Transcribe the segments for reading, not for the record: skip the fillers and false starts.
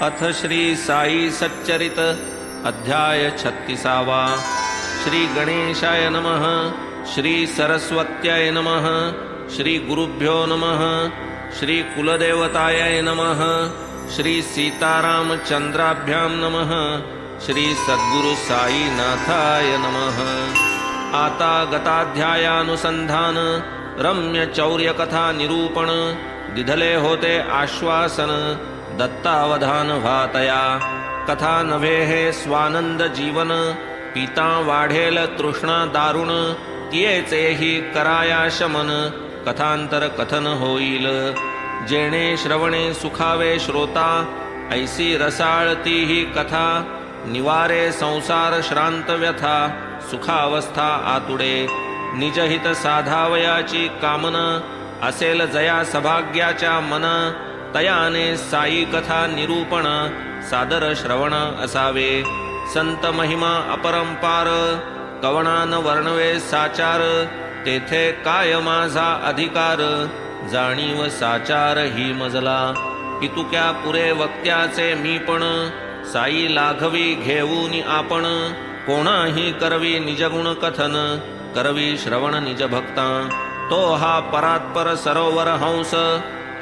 अथ श्री साई सच्चरित अध्याय 36। श्री गणेशाय नमः। श्री सरस्वत्याय नमः। श्री गुरुभ्यो नमः। श्री कुलदेवताय नमः। श्री सीतारामचंद्राभ्यां नमः। श्री सद्गुरु साईनाथाय नमः। आता गताध्यायानुसंधान रम्य चौर्य कथा निरूपण दिधले होते आश्वासन दत्तावधान व्हातया। कथा नव्हे हे स्वानंद जीवन पिता वाढेल तृष्णा दारुण तियेचे ही कराया शमन कथांतर कथन होईल। जेणे श्रवणे सुखावे श्रोता ऐसी रसाळती ही कथा निवारे संसार श्रांत व्यथा सुखावस्था आतुडे। निजहित साधावयाची कामना असेल जया सभाग्याच्या मना तयाने साई कथा निरूपण सादर श्रवण असावे। संत महिमा अपरंपार कवणान वर्णवे साचार तेथे काय माझा अधिकार जाणीव साचार ही मजला। पितुक्या पुरे वक्त्याचे मी पण साई लाघवी घेऊनी आपण कोणाही करवी निजगुण कथन करवी श्रवण निज भक्ता। तो हा परात्पर सरोवर हंस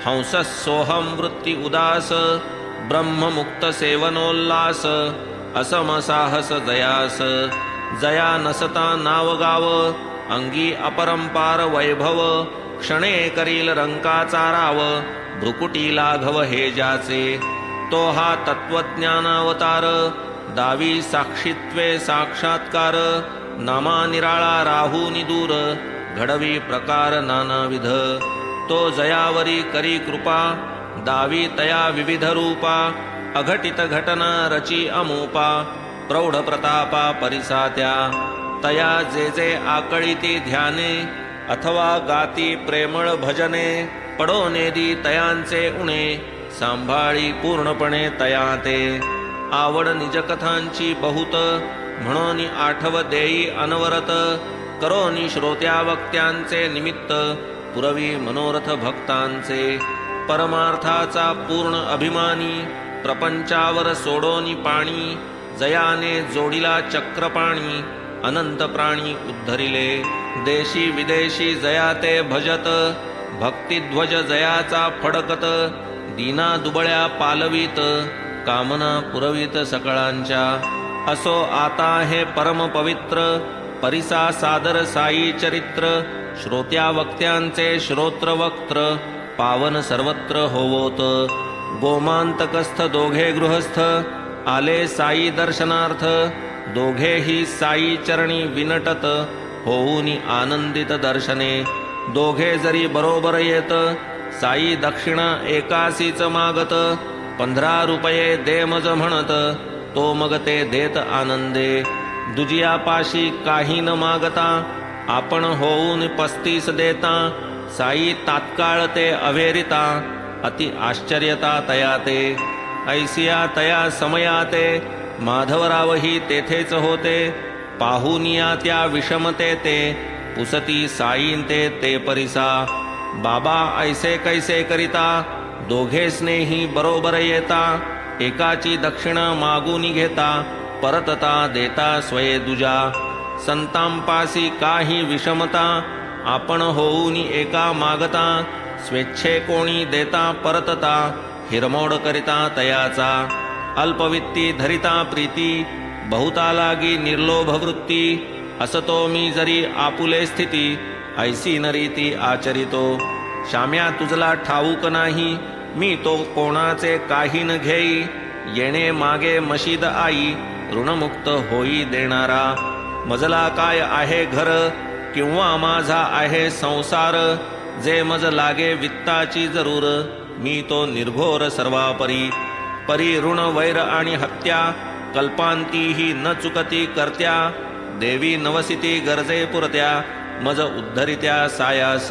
हंस सोहम वृत्ती उदास ब्रह्ममुक्त सेवनोल्लास असम साहस जयास। जया नसता नावगाव अंगी अपरंपार वैभव क्षणे करील रंकाचा राव भ्रुकुटी लाघव हे ज्याचे। तो हा तत्वज्ञानावतार दावी साक्षीत्वे साक्षात्कार नामा निराळा राहूनी दूर घडवी प्रकार नानाविध। तो जयावरी करी कृपा दावी तया विविध रूपा अघटित घटना रची अमूपा प्रौढ प्रतापा परिसात्या। तया जे जे आकळीती ध्याने अथवा गाती प्रेमळ भजने पडोनेदी तयांचे उणे सांभाळी पूर्णपणे तया ते। आवड निजकथांची बहुत म्हणून आठव देई अनवरत करोनी श्रोत्या वक्त्यांचे निमित्त पुरवी मनोरथ भक्तांचे। परमार्थाचा पूर्ण अभिमानी प्रपंचावर सोडोनी पाणी जयाने जोडिला चक्रपाणी अनंत प्राणी उद्धरिले। देशी विदेशी जयाते भजत भक्तिध्वज जयाचा फडकत दीना दुबळ्या पालवीत कामना पुरवीत सकळांच्या। असो आता हे परम पवित्र परिसा सादर साई चरित्र श्रोत्या वक्त्यांचे श्रोत्र वक्त्र पावन सर्वत्र होवोत। गोमांतकस्थ दोघे गृहस्थ आले साई दर्शनार्थ दोघेही साई चरणी विनटत होऊनी आनंदित दर्शने। दोघे जरी बरोबर येत साई दक्षिणा एकासीच मागत 15 रुपये दे मज म्हणत तो मग ते देत आनंदे। दुजियापाशी काही न मागता आपण होऊन 35 देता साई तात्काळ ते अवेरिता अति आश्चर्यता तयाते। ऐसिया तया समयाते माधवरावही तेथेच होते पाहुनिया त्या विषमते ते पुसती साईन ते परिसा। बाबा ऐसे कैसे करिता दोघे स्नेही बरोबर येता एकाची दक्षिणा मागूनी घेता परतता देता स्वये दुजा। संतांपासी काही विषमता आपण होऊनी एका मागता स्वेच्छे कोणी देता परतता हिरमोड करिता तयाचा। अल्पवित्ती धरिता प्रीती बहुता लागी निर्लोभ वृत्ती असतो मी जरी आपुले स्थिती ऐसी नरीती आचरितो। शाम्या तुझला ठाऊक नाही मी तो कोणाचे काही न घेई येणे मागे मशीद आई ऋणमुक्त होई देणारा। मजला काय आहे घर किंवा माझा आहे संसार जे मज लागे वित्ताची जरूर मी तो निर्घोर सर्वापरी। परी ऋण वैर आणि हत्या कल्पांतीही न चुकती करत्या देवी नवसिती गरजे पुरत्या मज उद्धरित्या सायास।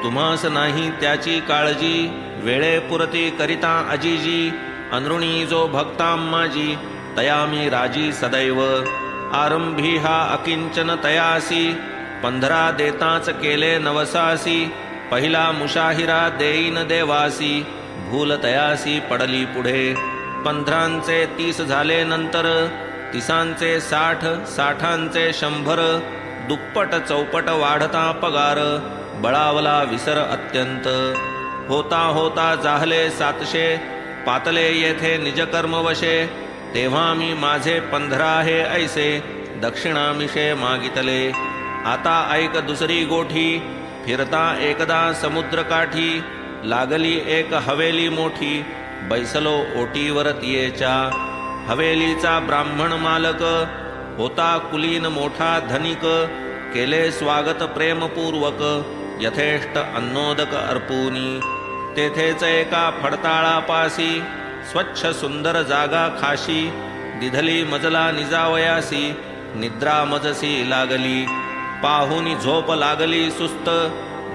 तुम्हास नाही त्याची काळजी वेळे पुरती करिता अजिजी अनृणी जो भक्तां माझी तया मी राजी सदैव। आरंभी हा अकिंचन तयासी 15 देताच केले नवसासी पहिला मुशाहिरा देईन देवासी भूल तयासी पडली पुढे 15 30 झाले नंतर, 30 60, 60 100, दुप्पट चौपट वाढता पगार, बळावला विसर अत्यंत. होता होता जाहले 700, पातले येथे निजकर्म वशे. तेव्हा मी माझे 15 हे ऐसे, दक्षिणामिषे मागितले. आता ऐक दुसरी गोठी, फिरता एकदा समुद्रकाठी. लागली एक हवेली मोठी, बैसलो ओटीवर तियेच्या. हवेलीचा ब्राह्मण मालक, होता कुलीन मोठा धनिक. केले स्वागत प्रेमपूर्वक, यथेष्ट अन्नोदक अर्पूनी. तेथेच एका फडताळापासी, स्वच्छ सुंदर जागा खाशी. दिधली मजला निजावयासी, निद्रा मजसी लागली. पाहुनी झोप लागली सुस्त,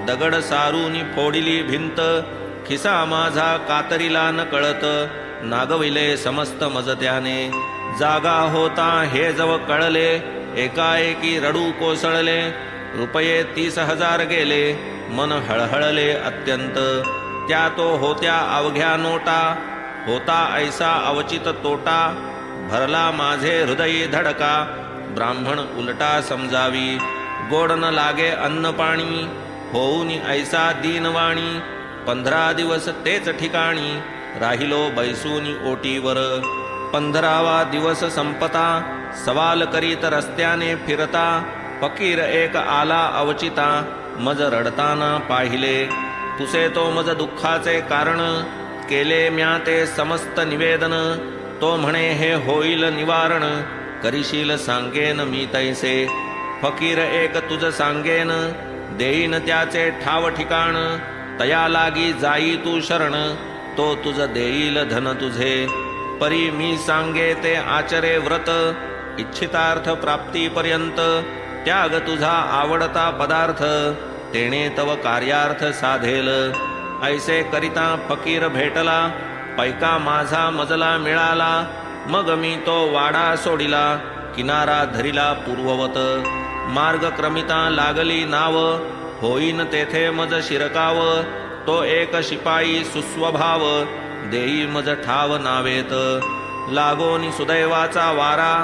दगड सारूनी फोडिली भिंत. खिसा माझा कातरीला न कळत, नागविले समस्त मज त्याने. जागा होता हे जव कळले, एकाएकी रडू कोसळले. रुपये 30,000 गेले, मन हळहळले अत्यंत. त्या तो होत्या अवघ्या नोटा, होता ऐसा अवचित तोटा. भरला माझे हृदयी धडका, ब्राह्मण उलटा समजावी. गोड न लागे अन्न पाणी, होऊनी ऐसा दीनवाणी. 15 दिवस तेच ठिकाणी, राहिलो बैसूनी ओटीवर. 15वा दिवस संपता, सवाल करीत रस्त्याने फिरता. फकीर एक आला अवचिता, मज रडताना पाहिले. तुसे तो मज दुःखाचे कारण, केले म्या ते समस्त निवेदन. तो म्हणे हे होईल निवारण, करीशील सांगेन मी तैसे. फकीर एक तुझ सांगेन, देईन त्याचे ठाव ठिकाण. तया लागी जाई तू शरण, तो तुझ देईल धन तुझे. परी मी सांगे ते आचरे व्रत, इच्छितार्थ प्राप्तीपर्यंत. त्याग तुझा आवडता पदार्थ, तेणे तव कार्यार्थ साधेल. ऐसे करिता फकीर भेटला, पैका माझा मजला मिळाला. मग मी तो वाडा सोडिला, किनारा धरिला पूर्ववत. मार्ग क्रमिता लागली नाव, होईन तेथे मज शिरकाव. तो एक शिपाई सुस्वभाव, देई मज ठाव नावेत. लागोनी सुदैवाचा वारा,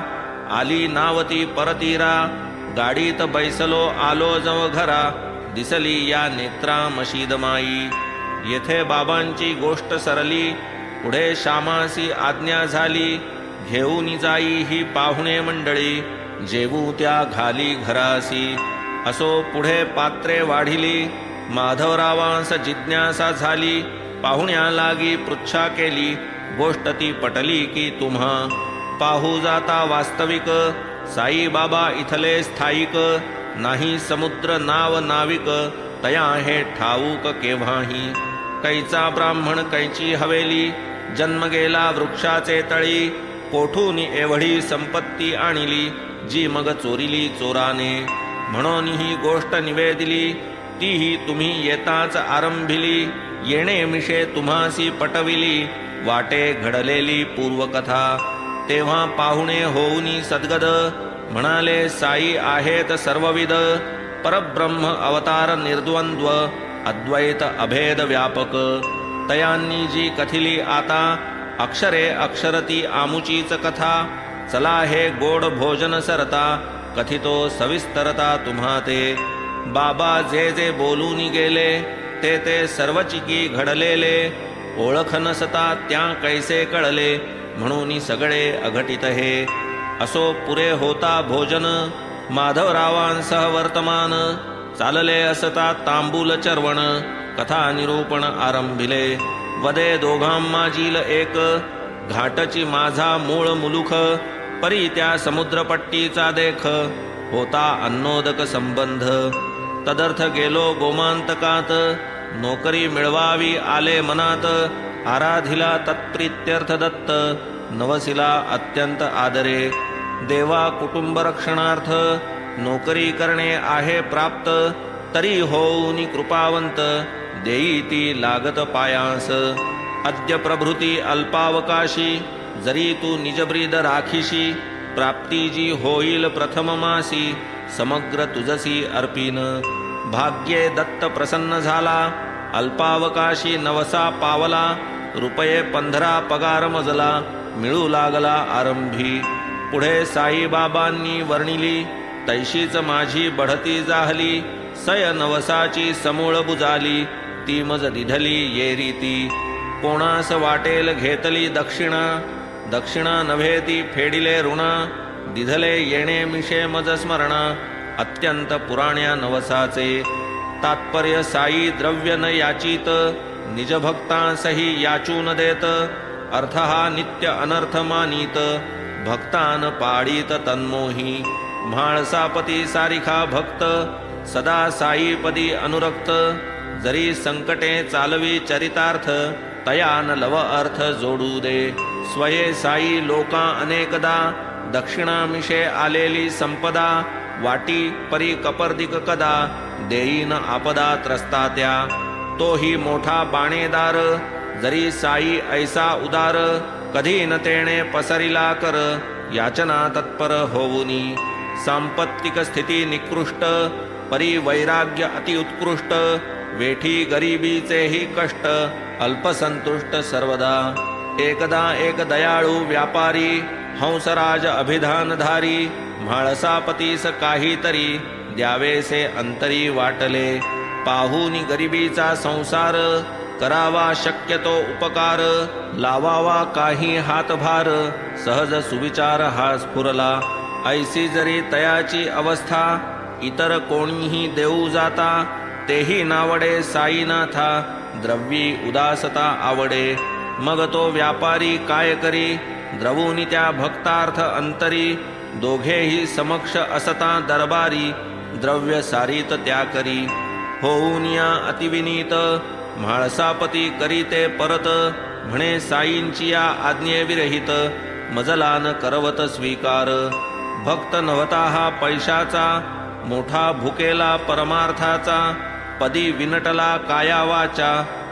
आली नावती परतीरा. गाडीत बैसलो आलो जव घरा, दिसली या नेत्रा मशीदमाई. येथे बाबांची गोष्ट सरली, पुढे श्यामासी आज्ञा झाली. घेऊन जाई ही पाहुणे मंडळी, जेवू त्या घाली घरासी. असो पुढे पात्रे वाढिली, माधवरावांस जिज्ञासा झाली. पाहुण्या लागी पृच्छा केली, गोष्ट ती पटली की तुम्हा. पाहू जाता वास्तविक, साई बाबा इथले स्थायिक. नाही समुद्र नाव नाविक, तया हे ठाऊक केव्हाही. कैचा ब्राह्मण कैची हवेली, जन्म गेला वृक्षाचे तळी. कोठून एवढी संपत्ती आणिली, जी मग चोरिली चोराने. म्हणून ही गोष्ट निवेदिली, तीही तुम्ही येताच आरंभिली. येणे मिशे तुम्हासी पटविली, वाटे घडलेली पूर्वकथा. तेव्हा पाहुणे होऊनी सद्गद, म्हणाले साई आहेत सर्वविद. परब्रह्म अवतार निर्द्वंद्व, अद्वैत अभेद व्यापक. तयांनी जी कथिली आता, अक्षरे अक्षरती आमुचीच कथा. चला हे गोड भोजन सरता, कथितो सविस्तरता तुम्हा ते. बाबा जे जे बोलून गेले, ते ते सर्वचिकी घडलेले. ओळख नसता त्या कैसे कळले, म्हणून सगळे अघटित हे. असो पुरे होता भोजन, माधवरावांसह वर्तमान. चालले असता तांबूल चर्वण, कथा निरूपण आरंभिले. वदे दोघां माझील एक, घाटची माझा मूळ मुलुख. परी त्या समुद्रपट्टीचा देख, होता अन्नोदक संबंध. तदर्थ गेलो गोमांतकात, नोकरी मिळवावी आले मनात. आराधिला तत्प्रीत्यर्थ दत्त, नवसिला अत्यंत आदरे. देवा कुटुंब रक्षणार्थ, नोकरी करणे आहे प्राप्त. तरी होऊनी कृपावंत, देई ती लागत पायांस. अद्य प्रभृती अल्पावकाशी, जरी तू निजब्रीद राखीशी. प्राप्ती जी होईल प्रथम मासी, समग्र तुझसी अर्पीन. भाग्ये दत्त प्रसन्न झाला, अल्पावकाशी नवसा पावला. रुपये 15 पगार मजला मिळू लागला आरंभी. पुढे साईबाबांनी वर्णिली तैशीच माझी बढती जाहली. सय नवसाची समूळ बुजाली ती मज दिधली ये रीती. कोणास वाटेल घेतली दक्षिणा दक्षिणा नव्हे ती फेडिले ऋणा. दिधले येणे मिशे मज स्मरणा अत्यंत पुराण्या नवसाचे. तात्पर्य साई द्रव्य न याचित निज भक्तांसही याचून देत. अर्थ हा नित्य अनर्थ मानित भक्तान पाडित तन्मोही. म्हाळसापती सारिखा भक्त सदा साईपदी अनुरक्त. जरी संकटे चालवी चरितार्थ तयान लव अर्थ जोडू दे. स्वये साई लोका अनेकदा दक्षिणामिषे आलेली संपदा. वाटी परी कपर्दिक कदा देईन आपदा त्रस्ता त्या. तोही मोठा बाणेदार जरी साई ऐसा उदार. कधी न तेणे पसरिला कर याचना तत्पर होऊनी. सांपत्तिक स्थिती निकृष्ट परी वैराग्य अति उत्कृष्ट. वेठी गरिबीचेही कष्ट अल्पसंतुष्ट सर्वदा. एकदा एक दयाळू व्यापारी हंसराज अभिधानधारी. म्हाळसापतीस काहीतरी द्यावेसे अंतरी वाटले. पाहुनी गरिबीचा संसार करावा शक्यतो उपकार. लावावा काही हातभार सहज सुविचार हा स्फुरला. ऐसी जरी तयाची अवस्था इतर कोणीही देऊ जाता. तेही नावडे साईनाथा द्रव्यी उदासता आवडे. मग तो व्यापारी काय करी द्रवूनी त्या भक्तार्थ अंतरी. दोघेही समक्ष असता दरबारी द्रव्य सारीत त्या करी. होऊन या अतिविनीत म्हाळसापती करीते परत. म्हणे साईंची या आज्ञेविरहित मजलान करवत स्वीकार. भक्त नव्हता हा पैशाचा मोठा भुकेला परमार्थाचा. पदी विनटला काया वाचा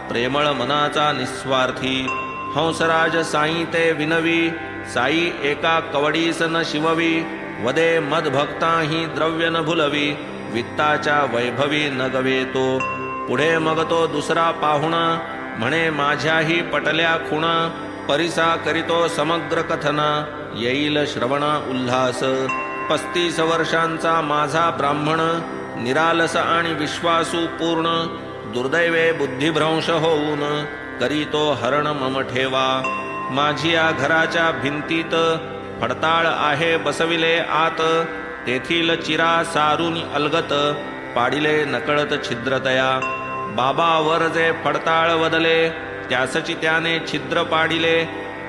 प्रेमळ मनाचा निस्वार्थी. हंसराज साई ते विनवी साई एका कवडीस न शिववी. वदे मदभक्ताही द्रव्य न भुलवी वित्ताच्या वैभवी न गवेतो. पुढे मग तो दुसरा पाहुणा म्हणे माझ्याही पटल्या खुणा. परिसा करीतो समग्र कथना येईल श्रवणा उल्हास. 35 वर्षांचा माझा ब्राह्मण निरालस आणि विश्वासू पूर्ण. दुर्दैवे बुद्धिभ्रंश होऊन करीतो हरण मम ठेवा. माझी या घराच्या भिंतीत फडताळ आहे बसविले आत. तेथील चिरा सारून अलगत पाडिले नकळत छिद्रतया. बाबावर जे फडताळ वदले त्यासची त्याने छिद्र पाडिले.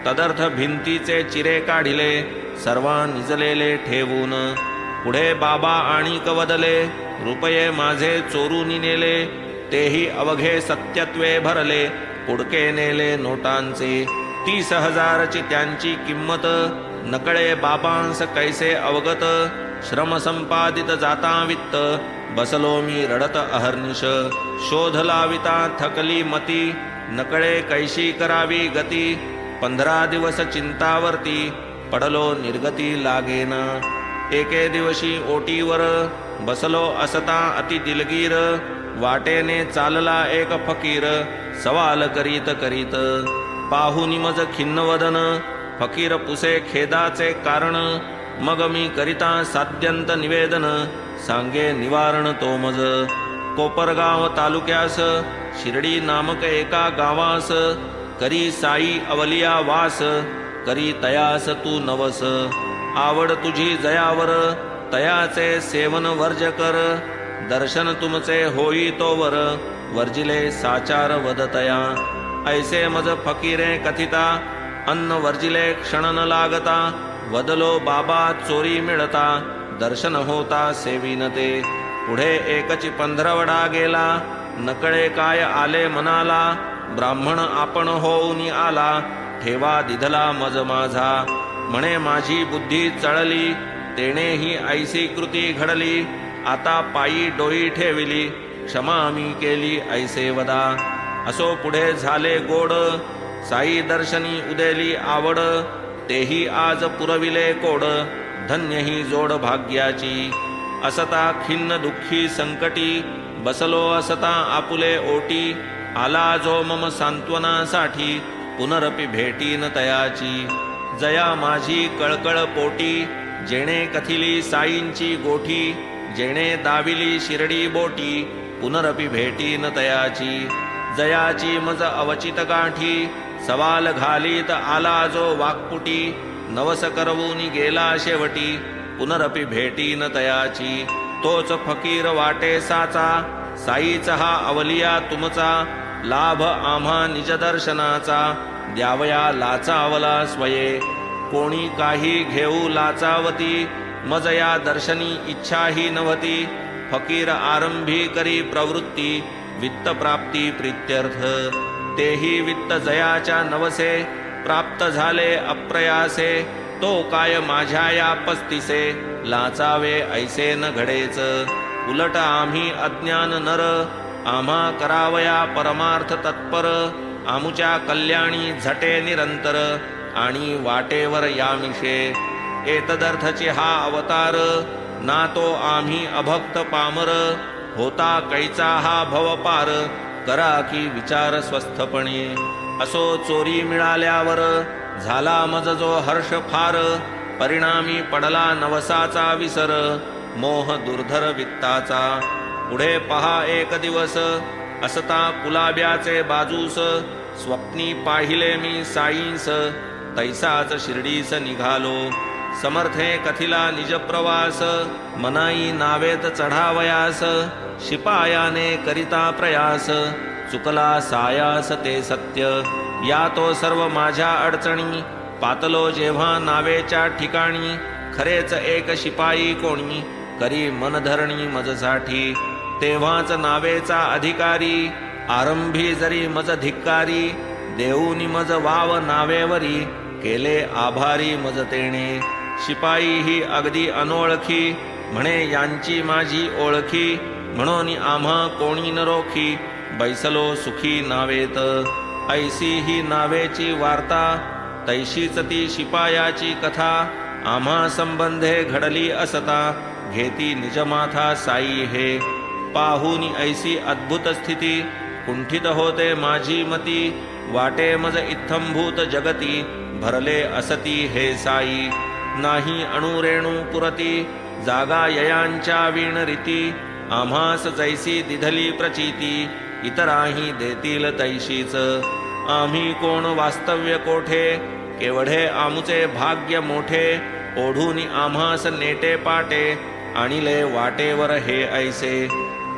तदर्थ भिंतीचे चिरे काढिले सर्वा निजलेले ठेवून. पुढे बाबा आणिक वदले रुपये माझे चोरून नेले. तेही अवघे सत्यत्वे भरले पुडके नेले नोटांचे. 30,000ची त्यांची किंमत नकळे बाबांस कैसे अवगत. श्रम संपादित जाता वित्त बसलो मी रडत अहर्निश. शोध लाविता थकली मती नकळे कैशी करावी गती. 15 दिवस चिंतावरती पडलो निर्गती लागेना. एके दिवशी ओटीवर बसलो असता अति दिलगीर. वाटेने चालला एक फकीर सवाल करीत करीत. पाहुनी मज खिन्नवदन फकीर पुसे खेदाचे कारण. मग मी करिता साध्यंत निवेदन सांगे निवारण तो मज. कोपरगाव तालुक्यास शिर्डी नामक एका गावास. करी साई अवलिया वास करी तयास तू नवस. आवड तुझी जयावर तयाचे सेवन वर्ज कर. दर्शन तुमचे होई तोवर वर्जिले साचार वदतया. ऐसे मज फकीरे कथिता अन्न वर्जिले क्षण न लागता. वदलो बाबा चोरी मिळता दर्शन होता सेविनते. पुढे एकची 15वडा गेला नकळे काय आले मनाला. ब्राह्मण आपण होऊनी आला ठेवा दिधला मज माझा. म्हणे माझी बुद्धी चळली तेने ही ऐसी कृती घडली. आता पायी डोई ठेविली क्षमा मी केली ऐसे वदा. असो पुढे झाले गोड साई दर्शनी उदेली आवड. तेही आज पुरविले कोड धन्य ही जोड भाग्याची. असता खिन्न दुःखी संकटी बसलो असता आपुले ओटी. आला जो मम सांत्वनासाठी पुनरपि भेटीन तयाची. जया माझी कळकळ पोटी, जेणे कथिली साईंची गोठी, जेणे दाविली शिरडी बोटी, पुनरपि भेटीन तयाची. जयाची मज अवचित गाठी, सवाल घालीत आला जो वाक्पुटी, नवस करवून गेला शेवटी, पुनरपि भेटीन तयाची. तोच फकीर वाटे साचा, साईचा हा अवलिया तुमचा, लाभ आम्हा निज दर्शनाचा, द्यावया लाचावला स्वये. कोणी काही घेऊ लाचावती, मज या दर्शनी इच्छाही नव्हती. फकीर आरंभी करी प्रवृत्ती, वित्त प्राप्ती प्रीत्यर्थ. तेही वित्त जयाच्या नवसे, प्राप्त झाले अप्रयासे. तो काय माझ्या या पस्तीसे, लाचावे ऐसे न घडेच. उलट आम्ही अज्ञान नर, आम्हा करावया परमार्थ तत्पर. आमुच्या कल्याणी झटे निरंतर, आणि वाटेवर यामिषे. एतदर्थचे हा अवतार, ना तो आम्ही अभक्त पामर. होता कैचा हा भवपार, करा की विचार स्वस्थपणे. असो चोरी मिळाल्यावर, झाला मज जो हर्ष फार. परिणामी पडला नवसाचा विसर, मोह दुर्धर वित्ताचा. पुढे पहा एक दिवस, असता कुलाब्याचे बाजूस. स्वप्नी पाहिले मी साईंस, तैसाच शिर्डीस निघालो. समर्थे कथिला निज प्रवास, मनाई नावेत चढावयास. शिपायाने करिता प्रयास, चुकला सायास ते सत्य. या तो सर्व माझ्या अडचणी, पातलो जेव्हा नावेच्या ठिकाणी. खरेच एक शिपाई कोणी, करी मनधरणी मजसाठी. तेव्हाच नावेचा अधिकारी, आरंभी जरी मज धिक्कारी. देऊनी मज वाव नावेवरी, केले आभारी मज तेणे. शिपाई ही अगदी अनोळखी, म्हणे यांची माझी ओळखी. म्हणून आम्हा कोणी न रोखी, बैसलो सुखी नावेत. ऐसी ही नावेची वार्ता, तैशीच ती शिपायाची कथा. आम्हा संबंधे घडली असता, घेती निजमाथा साई हे. पाहुनी ऐसी अद्भुत स्थिती, कुंठित होते माझी मती. वाटे मज इत्थंभूत जगती, भरले असती हे साई. नाही अणुरेणू पुरती, जागा ययांच्या वीण रीती. आम्हास जैसी दिधली प्रचिती, इतराही देतील तैशीच. आम्ही कोण वास्तव्य कोठे, केवढे आमुचे भाग्य मोठे. ओढून आम्हास नेटे पाटे, आणिले वाटेवर हे ऐसे.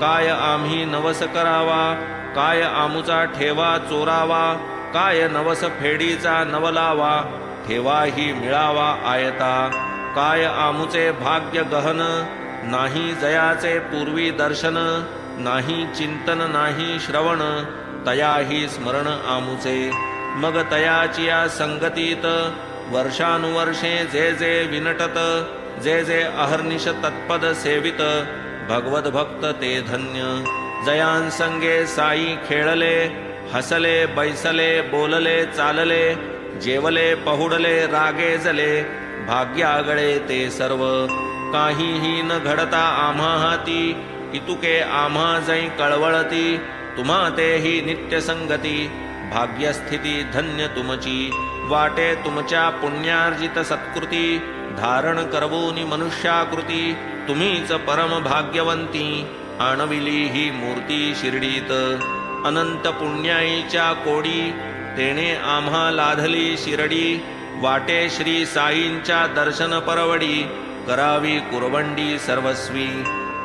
काय आम्ही नवस करावा, काय आमुचा ठेवा चोरावा. काय नवस फेडीचा नवलावा, ठेवाही मिळावा आयता. काय आमुचे भाग्य गहन, नाही जयाचे पूर्वी दर्शन. नाही चिंतन नाही श्रवण, तयाही स्मरण आमुचे. मग तयाची या संगतीत, वर्षानुवर्षे जे जे विनटत. जे जे अहर्निश तत्पद सेवित, भगवत भक्त ते धन्य. जयांसंगे साई खेळले, हसले बैसले बोलले चालले. जेवले पहुडले रागे जले, भाग्यागळे ते सर्व. काहीही न घडता आम्हा हाती, इतुके आम्हा जै कळवळती. तुम्हा तेही नित्य संगती, भाग्यस्थिती धन्य तुमची. वाटे तुमच्या पुण्यार्जित सत्कृती, धारण करवूनी मनुष्याकृती. तुम्हीच परम भाग्यवंती, आणविली ही मूर्ती शिर्डीत. अनंत पुण्याईच्या कोडी, तेने आम्हा लाधली शिरडी. वाटे श्री साईंच्या दर्शन परवडी, करावी कुरवंडी सर्वस्वी.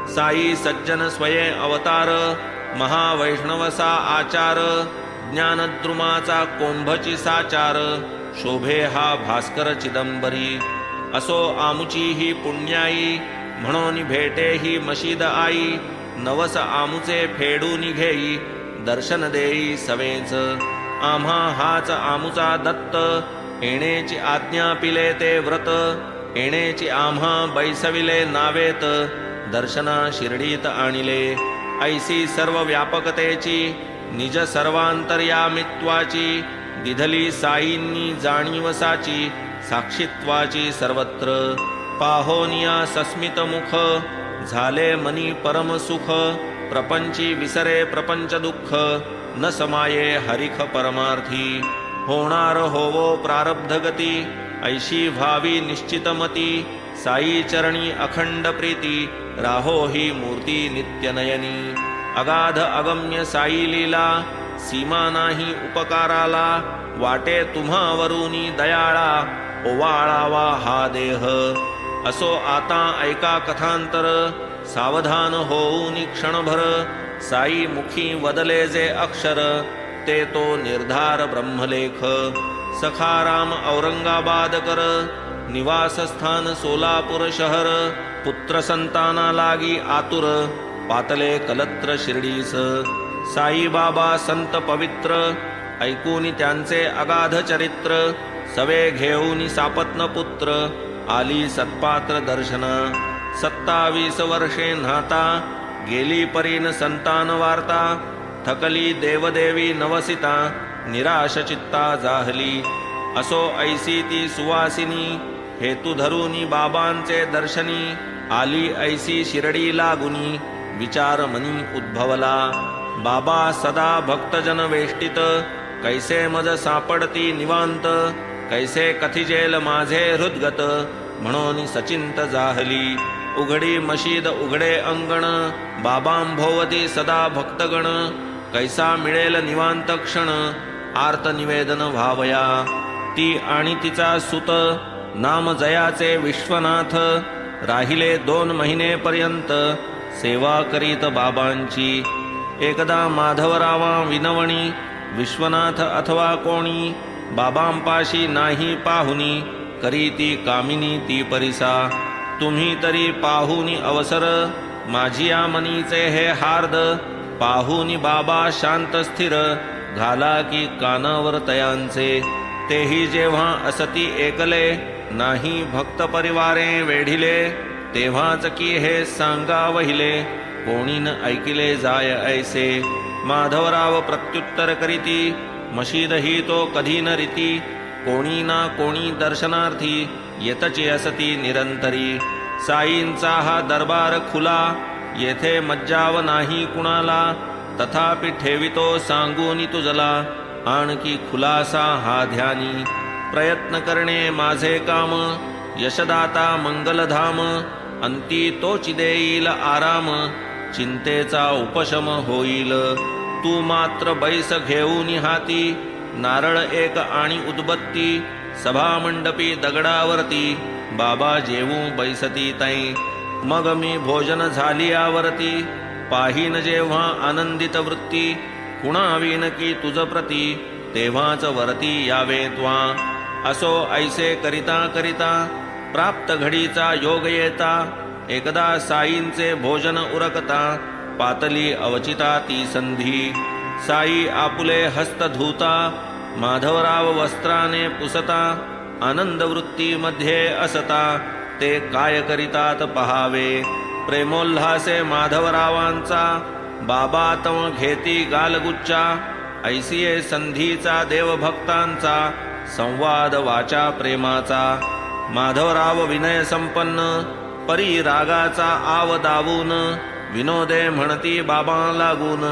साई सज्जन स्वये अवतार, महावैष्णवसा आचार. ज्ञानद्रुमाचा कोंभची साचार, शोभे हा भास्कर चिदंबरी. असो आमुची ही पुण्याई, म्हणून भेटे ही मशीद आई. नवस आमुचे फेडून घेई, दर्शन देई सवेच. आम्हा हाच आमुचा दत्त, येणेची आज्ञा पिले ते व्रत. येणेची आम्हा बैसविले नावेत, दर्शना शिर्डीत आणिले. ऐसी सर्व व्यापकतेची, निज सर्वांतर्यामित्वाची. दिधली साईंनी जाणीवसाची, साक्षीत्वाची सर्वत्र. पाहोनिया सस्मित मुख, झाले मनी परम सुख. प्रपंची विसरे प्रपंच दुःख, न समाये हरिख परमार्थी. होणार होवो प्रारब्धगती ऐशी व्हावी निश्चितमती साई चरणी अखंड प्रीती राहो ही मूर्ती नित्यनयनी अगाध अगम्य साई लीला सीमा नाही उपकाराला वाटे तुम्हावरुनी दयाळा ओवाळावा हा देह असो आता ऐका कथांतर सावधान होऊन क्षणभर साई मुखी वदले जे अक्षर ते तो निर्धार ब्रह्मलेख सखाराम औरंगाबाद कर निवासस्थान सोलापूर शहर पुत्र संताना लागी आतुर पातले कलत्र शिर्डीस साई बाबा संत पवित्र ऐकूनी त्यांचे अगाध चरित्र सवे घेऊनी सापत्न पुत्र आली सत्पात्र दर्शन 27 वर्षे न्हाता गेली परीन संतान वार्ता थकली देवदेवी नवसिता निराश चित्ता जाहली असो ऐसी ती सुवासिनी हेतू धरुनी बाबांचे दर्शनी आली ऐसी शिरडी लागुनी विचार मनी उद्भवला बाबा सदा भक्तजन वेष्टित कैसे मज सापडती निवांत कैसे कथिजेल माझे हृदगत म्हणून सचिंत जाहली उघडी मशीद उघडे अंगण बाबांभोवती सदा भक्तगण कैसा मिळेल निवांत क्षण आर्त निवेदन व्हावया ती आणि तिचा सुत नाम जयाचे विश्वनाथ राहिले 2 महिनेपर्यंत सेवा करीत बाबांची एकदा माधवरावा विनवणी विश्वनाथ अथवा कोणी बाबांपाशी नाही पाहुनी करीती कामिनी ती परिसा तुम्ही तरी पाहुनी अवसर माझी या मनीचे हे हार्द पाहुनी बाबा शांत स्थिर घाला की कानावर तयांचे तेही जेव्हा असती एकले नाही भक्त परिवारे वेढिले तेव्हाच की हे सांगा वहिले कोणी न ऐकिले जाय ऐसे माधवराव प्रत्युत्तर करीती मशीद ही तो कधी न रीती कोणी ना कोणी दर्शनार्थी येतची असती निरंतरी साईंचा हा दरबार खुला येथे मज्जाव नाही कुणाला तथापि ठेवितो सांगूनी तुझला आणखी खुलासा हा ध्यानी प्रयत्न करणे माझे काम यशदाता मंगलधाम अंती तोच देईल आराम चिंतेचा उपशम होईल तू मात्र बैस घेऊन हाती नारळ एक आणि उदबत्ती सभामंडपी दगडावरती बाबा जेवू बैसती तै मग मी भोजन झाली आवरती पाहीन जेव्हा आनंदित वृत्ती कुणावीन की तुझ प्रती तेव्हाच वरती यावे त्वा असो ऐसे करिता करिता प्राप्त घडीचा योग येता एकदा साईंचे भोजन उरकता पातली अवचिता ती संधी साई आपुले हस्त धुता माधवराव वस्त्राने पुसता आनंद वृत्ती मध्ये असता ते काय करितात पहावे प्रेमोल्हासे माधवरावांचा बाबा तव घेती गालगुच्चा ऐसिये संधीचा देवभक्तांचा संवाद वाचा प्रेमाचा माधवराव विनय संपन्न परी रागाचा आव दावून विनोदे म्हणती बाबा लागून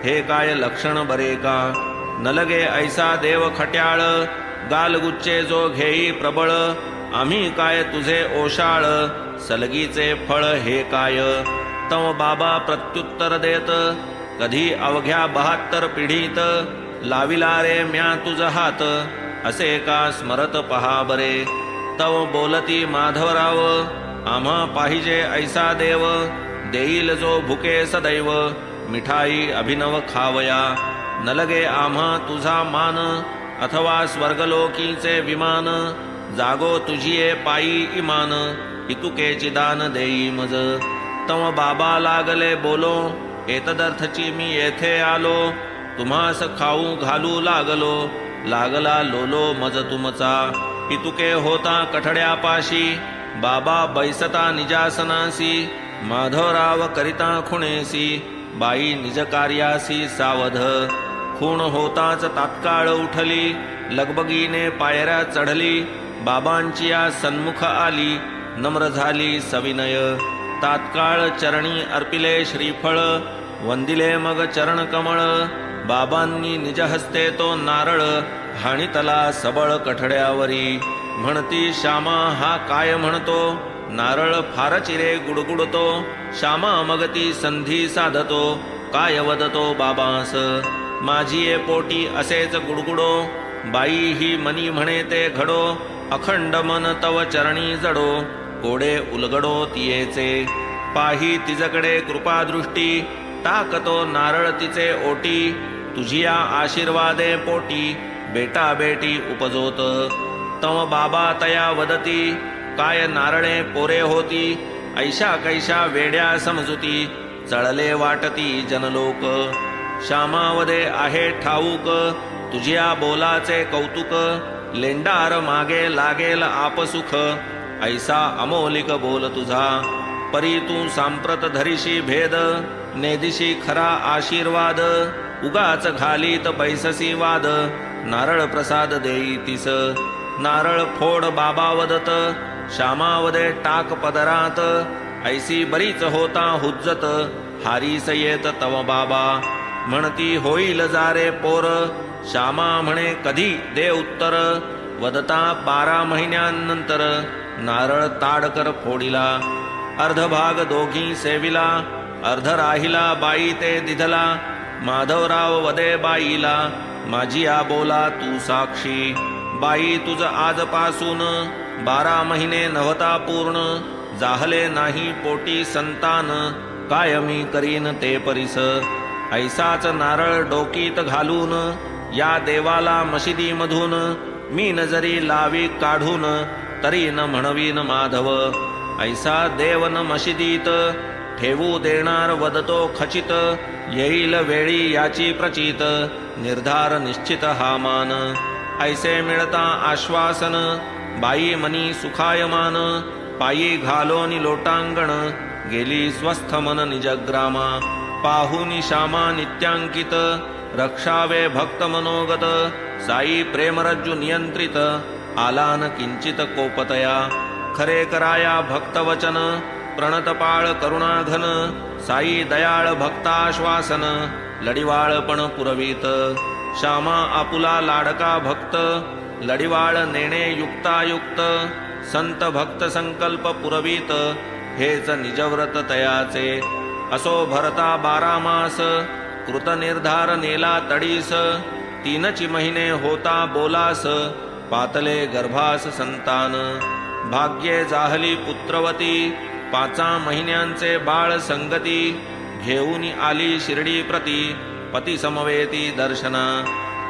हे काय लक्षण बरे का न लगे ऐसा देव खट्याळ गालगुच्चे जो घेई प्रबळ आम्ही काय तुझे ओशाळ सलगीचे फळ हे काय तव बाबा प्रत्युत्तर देत कधी अवघ्या 72 पिढीत लाविला रे म्या तुझ हात असे का स्मरत पहा बरे तव बोलती माधवराव आम्हा पाहिजे ऐसा देव देईल जो भुके सदैव मिठाई अभिनव खावया न लगे आम्हा तुझा मान अथवा स्वर्गलोकीचे विमान जागो तुझिये पायी इमान इतुकेची दान देई मज तव बाबा लागले बोलो एतदर्थची मी येथे आलो तुम्हास खाऊ घालू लागलो लागला लोलो मज तुमचा इतुके होता कठड्यापाशी बाबा बैसता निजासनासी माधवराव करिता खुणेसी बाई निज कार्यासी सावध खूण होताच तात्काळ उठली लगबगीने पायऱ्या चढली बाबांची या सन्मुख आली नम्र झाली सविनय तात्काळ चरणी अर्पिले श्रीफळ वंदिले मग चरण कमळ बाबांनी निज हस्ते तो नारळ हाणितला सबळ कठड्यावरी. म्हणती श्यामा हा काय म्हणतो, नारळ फार चिरे गुडगुडतो. श्यामा मगती संधी साधतो, काय वदतो बाबांस. माझी ये पोटी असेच गुडगुडो, बाई ही मनी म्हणे ते घडो. अखंड मन तव चरणी जडो, कोडे उलगडो तियेचे. पाही तिजकडे कृपादृष्टी, टाकतो नारळ तिचे ओटी. तुझिया आशीर्वादे पोटी, बेटा बेटी उपजोत. तव बाबा तया वदती, काय नारळे पोरे होती. ऐशा कैशा वेड्या समजुती, चळले वाटती जनलोक. श्यामावदे आहे ठाऊक, तुझिया बोलाचे कौतुक. लेंडार मागे लागेल आपसुख, ऐसा अमोलिक बोल तुझा. परी तू सांप्रत धरिशी भेद, नेदिशी खरा आशीर्वाद. उगाच घालीत पैससी वाद, नारळ प्रसाद देई तिस. नारळ फोड बाबा वदत, श्यामावदे टाक पदरात. ऐसी बरीच होता हुज्जत, हारीस येत तव बाबा. म्हणती होईल जारे पोर, श्यामा म्हणे कधी दे उत्तर. वदता 12 महिन्यांनंतर, नारळ ताडकर फोडिला. अर्धभाग दोघी सेविला, अर्ध राहिला बाई ते दिधला. माधवराव वदे बाईला, माझी आ बोला तू साक्षी. बाई तुझ आजपासून 12 महिने नव्हता पूर्ण. जाहले नाही पोटी संतान, काय मी करीन ते परिस. ऐसाच नारळ डोकीत घालून, या देवाला मशिदीमधून. मी नजरी लावी काढून, तरी न म्हणवीन माधव. ऐसा देव न मशिदीत, ठेवू देणार वदतो खचित. येईल वेळी याची प्रचित, निर्धार निश्चित हा मान. ऐसे मिळता आश्वासन, बाई मनी सुखायमान. पायी घालोनी लोटांगण, गेली स्वस्थ मन निजग्रामा. पाहुनी श्यामा नित्यांकित, रक्षावे भक्त मनोगत. साई प्रेमरज्जू नियंत्रित, आलान किंचित कोपतया. खरे कराया भक्तवचन, प्रणतपाळ करुणाघन. साई दयाळ भक्ताश्वासन, लढिवाळपण पुरवीत. श्यामा आपुला लाडका भक्त, लढिवाळ नेणे युक्तायुक्त. संत भक्त संकल्प पुरवीत, हेच निजव्रत तयाचे. असो भरता 12 मास, कृत निर्धार नेला तडीस. 3 महिने होता बोलास, पातले गर्भास संतान. भाग्ये जाहली पुत्रवती, 5 महिन्यांचे बाळ संगती. घेऊन आली शिर्डी प्रती, पती समवेती दर्शना.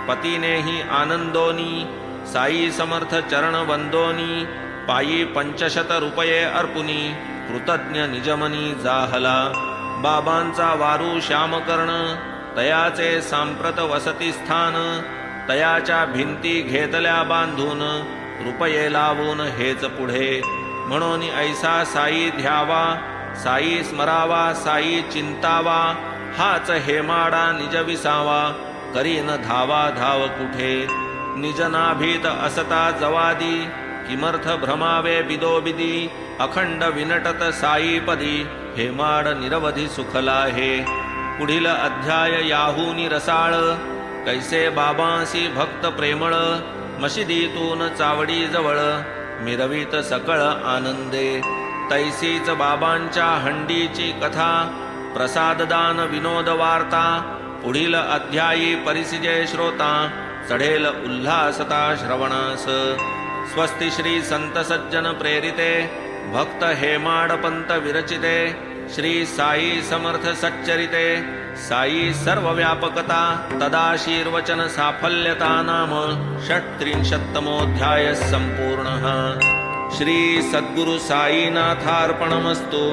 पतीनेही आनंदोनी, साई समर्थ चरण वंदोनी. पायी 500 रुपये अर्पुनी, कृतज्ञ निजमनी जाहला. बाबांचा वारू श्यामकर्ण, तयाचे सांप्रत वसती स्थान. तयाच्या भिंती घेतल्या बांधून, रुपये लावून हेच पुढे. म्हणून ऐसा साई ध्यावा, साई स्मरावा, साई चिंतावा. हाच हेमाडा निज विसावा, करीन धावा धाव कुठे. निज नाभीत असता जवादी, किमर्थ भ्रमावे बिदोबिदी. अखंड विनटत साईपदी, हेमाड निरवधी सुखला हे. पुढील अध्याय याहूनी रसाळ, कैसे बाबांसी भक्त प्रेमळ. मशिदीतून चावडी जवळ, मिरवीत सकळ आनंदे. तैसीच बाबांच्या हंडीची कथा, प्रसाददान विनोद वार्ता. पुढील अध्यायी परिसिजे श्रोता, चढेल उल्हासता श्रवणास. स्वस्ति श्री संत सज्जन प्रेरिते, भक्त हेमाडपंत विरचिते. श्री साई समर्थ सच्चरिते, साई सर्वव्यापकता तदाशीर्वचन साफल्यता नाम 36तमोऽध्यायः सम्पूर्णः. श्री सद्गुरु साईनाथार्पणमस्तु.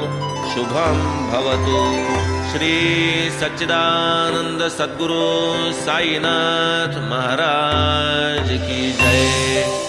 शुभं भवतु. श्री सच्चिदानंद सद्गुरु साईनाथ महाराज की जय.